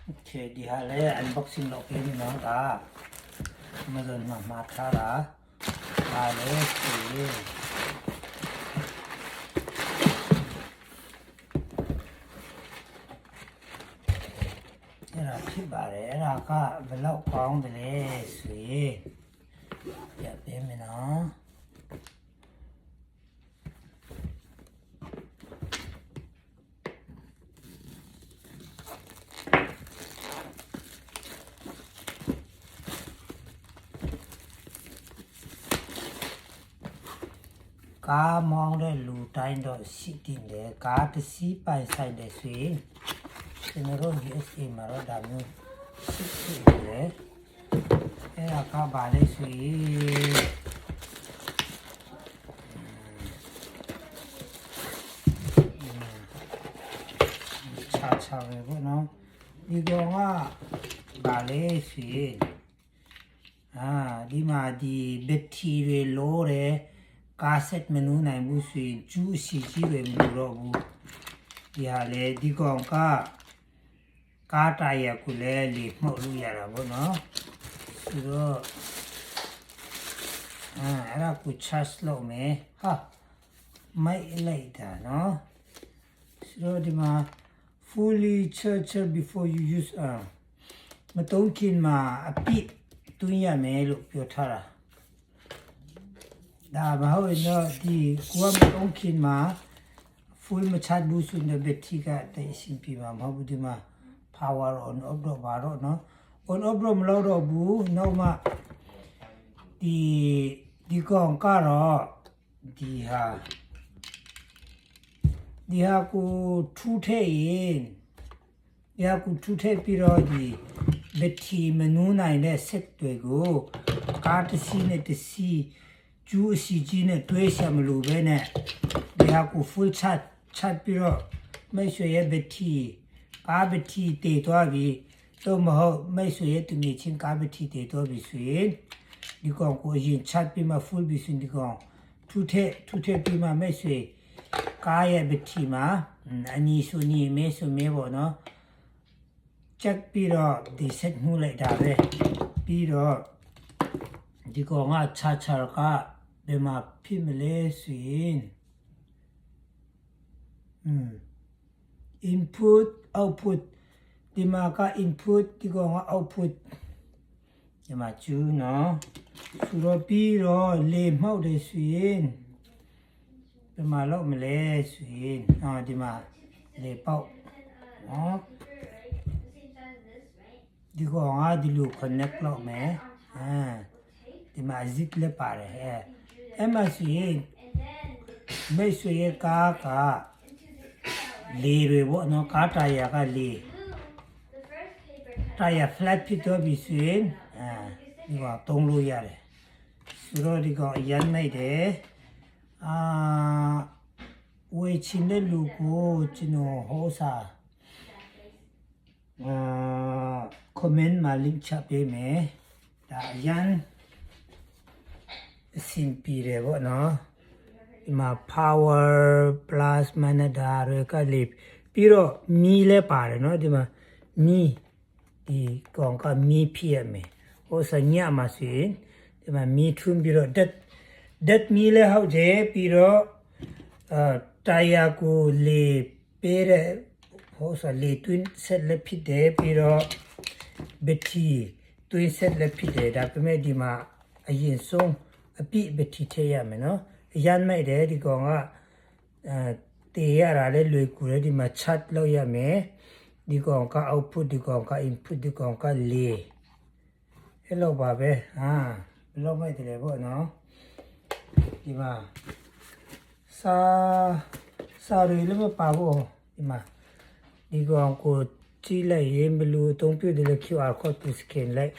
โอเคดีฮะเลยอันบ็อกซิ่งเราเป็นน้องตามาเดินมาท่าละตาเลยสินี่เราคิดบาร์เลยเราก็ไปเล่ากองไปเลยสิอย่าเป็นไหมเนาะกามองได้ลูไตน์ดอสิตินเดกาตสีไปใส่เดสวยเซนโร USA มาแล้วดามิสิตินเดเอราคาบาเลยสวยชาเลยพวกน้องดีกว่าบาเลยสวยดีมาดีเบตทีเรโลเรกาเซ็ตเมนูไหนบุษย์จูสีจีเวมดูรอบุยาเลดีกองกาตายกุเลลีหมดรู้ยาละบุเนาะสุดเราคุชัสโลเมฮะไม่เลยด่าเนาะสุดดีมา fully charge before you use มาต้องกินมาอภิตุยาเมลุเปียวท่าระดามาเอาเนาะที่กูว่าไม่ต้องกินมา full มาชาร์จบูสุนเดเบตที่ก็ได้สิ่งปีมาเพราะบุตรมา power on off ดอกบาร์เนาะ on off ดอกเราดอกบูเนาะมาดีกองการอดีฮะกูทุเทนดีฮะกูทุเทปีรอดีเบตที่เมนูไหนเนี่ยเซ็ตตัวกูการ์ดซีเนี่ยตซีจูซีจีเนี่ยตัวเสียมลูเบเนี่ยเดี๋ยวกู full chat ปีรอไม่ช่วยเบตที่การ์ดเบตที่เตะตัวบีตัวมหาไม่ช่วยตัวนี้ชิงการ์ดเบตที่เตะตัวบีส่วนดีกว่ากูยิง chat ปีมา full บีส่วนดีกว่าทุเทปีมาไม่ช่วยการ์ดเบตที่มาอันนี้ส่วนนี้ไม่ส่วนไม่บ่เนาะจักปีรอดีเซ็ตหูเลยดาเว้ปีรอดีกว่าชาก็เบมาพิมเลสินinput output ดีมาก็ input ดีกว่า output ดีมาจูเนาะสุรปีรอเลมเอาเดสินเบมาเล่ามาเลสินดีมาเลเป้าเนาะดีกว่าดีลูก connect เล่าไหมဒီမှာ zip လက်ပါတယ်အဲ့မှာဆိုရင်မိတ်ဆွေရဲ့ကားကလေတွေပေါ့နော်ကားတာယာကလေတာယာ flat ဖြစ်တော့ပြီဆိုရင်ဒီကသုံးလို့ရတယ်ဆိုတော့ဒီကအရန်မိတ်တယ်ဝေချင်တဲ့လူကိုကျွန်တော်ဟောစာcomment မှာ link ချပေးမယ်ဒါအရန်สินปีเลยบ่เนาะมา power plus มันดาเรก็ลิบปีรอมีเลยป่าเลยเนาะဒီမှာมีဒီကောင်ကมีဖြစ်ရမယ်ဟိုစညမှာဆိုရင်ဒီမှာมีထွန်းပြီးတော့ဓာတ်มีလဲဟုတ်တယ်ပြီးတော့တာယာကိုလေပေးတဲ့ဟိုစလေတွင်းဆက်လက်ဖြစ်တယ်ပြီးတော့ဘက်ထရီတွင်းဆက်လက်ဖြစ်တယ်ဒါပေမဲ့ဒီမှာအရင်ဆုံးအပြည့်ပဲထိထည့်ရမယ်နော်ရမ်းမိုက်တယ်ဒီကောင်ကတေးရတာလဲလွယ်ကူတယ်ဒီမှာ chat လုပ်ရမယ်ဒီကောင်က output ဒီကောင်က input ဒီကောင်ကလေအဲ့လိုပါပဲလောက်မိုက်တယ်ပေါ့နော်ဒီမှာစာရီလည်းမပါဘူးဒီမှာဒီကောင်ကိုကြည့်လိုက်ရင်ဘယ်လိုအသုံးပြုတယ်လဲ QR code ကို scan လိုက်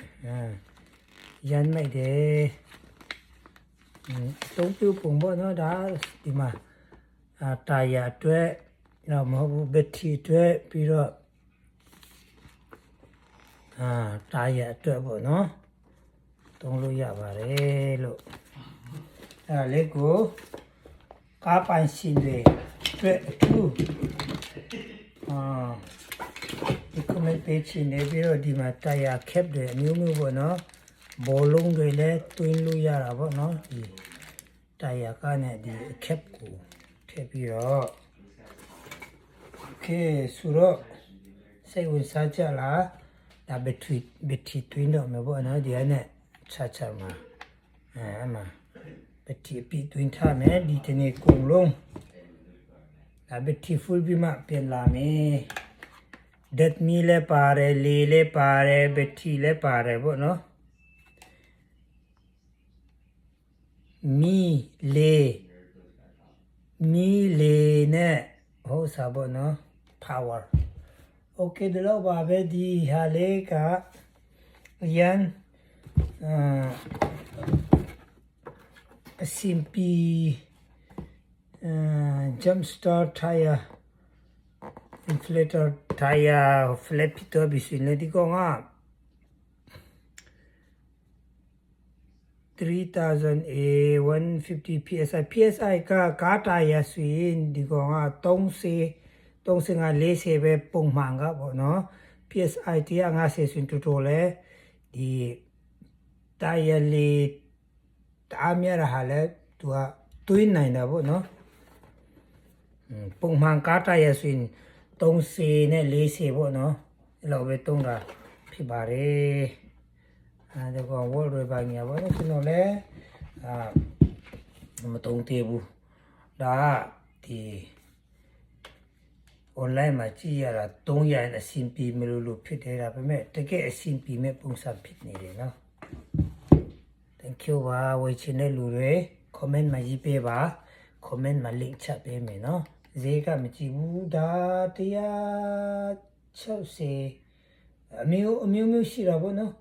ရမ်းမိုက်တယ်သုံးပြုပုံပေါ့နော်ဒါဒီမှာတာယာအတွက်တော့မဟုတ်ဘူးဘက်ထရီအတွက်ပြီးတော့တာယာအတွက်ပေါ့နော်သုံးလို့ရပါတယ်လို့အဲ့ဒါလေးကိုကားပိုင်ရှင်တွေအတွက်အထူး ဒီ comment page နေပြီးတော့ဒီမှာ tire cap တွေအမျိုးမျိုးပေါ့နော်ဘောလုံးတွေလည်းတွင်းလို့ရတာပေါ့နော်ဒီ tire ကနဲ့ဒီ cap ကိုထည့်ပြီးတော့ okay ဆိုတော့စိတ်ဝင်စားကြလားဒါ battery တွင်းတော့မှာပေါ့နော်ဒီကနေချမှာအဲ့မှာ battery ပြီးတွင်းထားမယ်ဒီတနေ့ကုန်လုံးဒါ battery full ပြီးမှပြန်လာမယ်ဓာတ်မီလည်းပါတယ်လေလည်းပါတယ် battery လည်းပါတယ်ပေါ့နော်မီလေနဲ့ဟိုစားပေါ့နော် power okay ဒီလောက်ပါပဲဒီဟာလေးကအရန်အစင်ပီjump start tire inflator tire flap တော့ပြီးရင်ဒီကောင်က3000 150 psi ကကားတာရဆိုရင်ဒီကောင်က30 ပဲပုံမှန်ကပေါ့နော် psi 150ဆိုရင်တော်တော်လဲဒီတာရလေးတာမြရဟာလဲသူကတွေးနိုင်တာပေါ့နော်ပုံမှန်ကားတာရဆိုရင်30နဲ့40ပေါ့နော်အဲ့လိုပဲတုံးတာဖြစ်ပါတယ်ဒါကောင် wall တွေပါညာပေါ့နော်ကျွန်တော်လည်းမတုံးသေးဘူးဒါဒီ online မှာကြည့်ရတာ300အဆင်ပြေမလို့ဖြစ်တယ်ဒါပေမဲ့တကယ်အဆင်ပြေမဲ့ပုံစံဖြစ်နေတယ်နော် thank you ပါဝေချင်တဲ့လူတွေ comment မှာရေးပေးပါ comment မှာ link ချပေးမယ်နော်ဈေးကမကြည့်ဘူးဒါ160အမျိုးရှိတာပေါ့နော်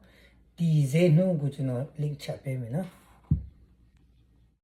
ဒီဈေးနှုန်းကိုကျွန်တော် link ချပေးမယ်နော်